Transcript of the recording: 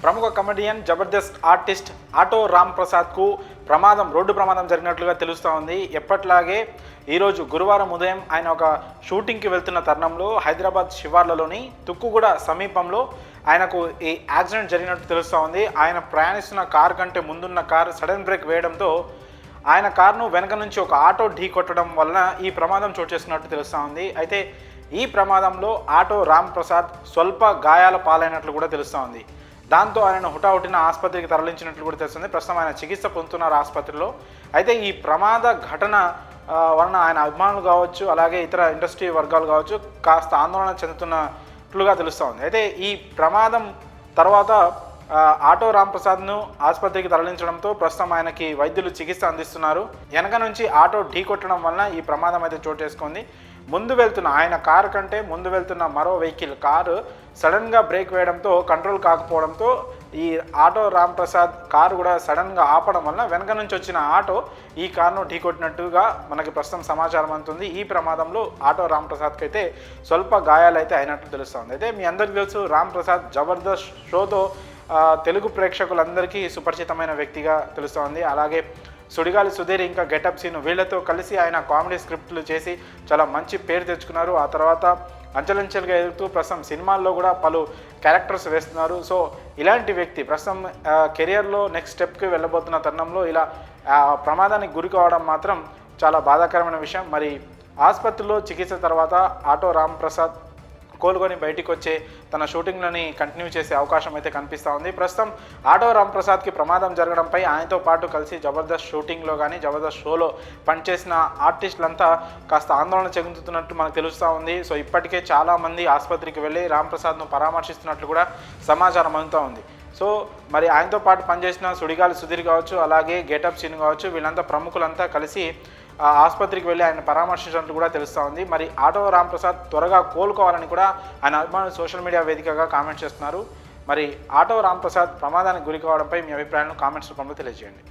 ప్రముఖ comedian Jabardasth artist auto Ram ప్రసాద్కు రోడ్డు ప్రమాదం జరిగినట్లుగా తెలుస్తూ ఉంది. ఎప్పట్లాగే ఈరోజు గురువారం ఉదయం ఆయన ఒక షూటింగ్కి వెళ్తున్న తరుణంలో హైదరాబాద్ శివార్లలోని తుక్కుగూడ సమీపంలో ఆయనకు ఈ యాక్సిడెంట్ జరిగినట్టు తెలుస్తూ ఉంది. ఆయన ప్రయాణిస్తున్న కారు కంటే ముందున్న కారు సడన్ బ్రేక్ వేయడంతో ఆయన కారును వెనక నుంచి ఒక ఆటో ఢీ కొట్టడం వలన ఈ ప్రమాదం చోటు చేసుకున్నట్టు తెలుస్తూ ఉంది. అయితే ఈ ప్రమాదంలో ఆటో రామ్ ప్రసాద్ స్వల్ప గాయాల పాలైనట్లు కూడా తెలుస్తూ ఉంది. దాంతో ఆయనను హుటాహుటిన ఆసుపత్రికి తరలించినట్లు కూడా తెలుస్తుంది. ప్రస్తుతం ఆయన చికిత్స పొందుతున్నారు ఆసుపత్రిలో. అయితే ఈ ప్రమాద ఘటన వలన ఆయన అభిమానులు కావచ్చు, అలాగే ఇతర ఇండస్ట్రీ వర్గాలు కావచ్చు కాస్త ఆందోళన చెందుతున్నట్లుగా తెలుస్తూ ఉంది. అయితే ఈ ప్రమాదం తర్వాత ఆటో రామ్ ప్రసాద్ను ఆసుపత్రికి తరలించడంతో ప్రస్తుతం ఆయనకి వైద్యులు చికిత్స అందిస్తున్నారు. వెనక నుంచి ఆటో ఢీ కొట్టడం వలన ఈ ప్రమాదం అయితే చోటు చేసుకుంది. ముందు వెళ్తున్న ఆయన కారు కంటే ముందు వెళ్తున్న మరో వెహికల్ కారు సడన్గా బ్రేక్ వేయడంతో కంట్రోల్ కాకపోవడంతో ఈ ఆటో రామ్ ప్రసాద్ కారు కూడా సడన్గా ఆపడం వలన వెనక నుంచి వచ్చిన ఆటో ఈ కారును ఢీకొట్టినట్టుగా మనకి ప్రస్తుతం సమాచారం అందుతుంది. ఈ ప్రమాదంలో ఆటో రామ్ ప్రసాద్కి అయితే స్వల్ప గాయాలు అయితే అయినట్లు తెలుస్తుంది. అయితే మీ అందరికీ తెలుసు, రామ్ ప్రసాద్ జబర్దస్త్ షోతో తెలుగు ప్రేక్షకులందరికీ సుపరిచితమైన వ్యక్తిగా తెలుస్తోంది. అలాగే సుడిగాలి సుధీర్ ఇంకా గెటప్ సీను వీళ్ళతో కలిసి ఆయన కామెడీ స్క్రిప్ట్లు చేసి చాలా మంచి పేరు తెచ్చుకున్నారు. ఆ తర్వాత అంచెలంచెలుగా ఎదుగుతూ ప్రస్తుతం సినిమాల్లో కూడా పలు క్యారెక్టర్స్ వేస్తున్నారు. సో ఇలాంటి వ్యక్తి ప్రస్తుతం కెరియర్లో నెక్స్ట్ స్టెప్కి వెళ్ళబోతున్న తరుణంలో ఇలా ప్రమాదానికి గురి కావడం మాత్రం చాలా బాధాకరమైన విషయం. మరి ఆసుపత్రిలో చికిత్స తర్వాత ఆటో రామ్ ప్రసాద్ కోలుకొని బయటికి వచ్చే తన షూటింగ్లని కంటిన్యూ చేసే అవకాశం అయితే కనిపిస్తూ ఉంది. ప్రస్తుతం ఆటో రామ్ ప్రసాద్కి ప్రమాదం జరగడంపై ఆయనతో పాటు కలిసి జబర్దస్త్ షూటింగ్లో కానీ జబర్దస్త్ షోలో పనిచేసిన ఆర్టిస్టులంతా కాస్త ఆందోళన చెందుతున్నట్టు మనకు తెలుస్తూ ఉంది. సో ఇప్పటికే చాలామంది ఆసుపత్రికి వెళ్ళి రామ్ ప్రసాద్ను పరామర్శిస్తున్నట్లు కూడా సమాచారం అందుతూ ఉంది. సో మరి ఆయనతో పాటు పనిచేసిన సుడిగాలి సుధీర్ కావచ్చు, అలాగే గెటప్ సీన్ కావచ్చు, వీళ్ళంతా ప్రముఖులంతా కలిసి ఆసుపత్రికి వెళ్ళి ఆయన పరామర్శించినట్లు కూడా తెలుస్తూ ఉంది. మరి ఆటో రామ్ ప్రసాద్ త్వరగా కోలుకోవాలని కూడా ఆయన అభిమానులు సోషల్ మీడియా వేదికగా కామెంట్ చేస్తున్నారు. మరి ఆటో రామ్ ప్రసాద్ ప్రమాదానికి గురి కావడంపై మీ అభిప్రాయాలను కామెంట్స్ రూపంలో తెలియజేయండి.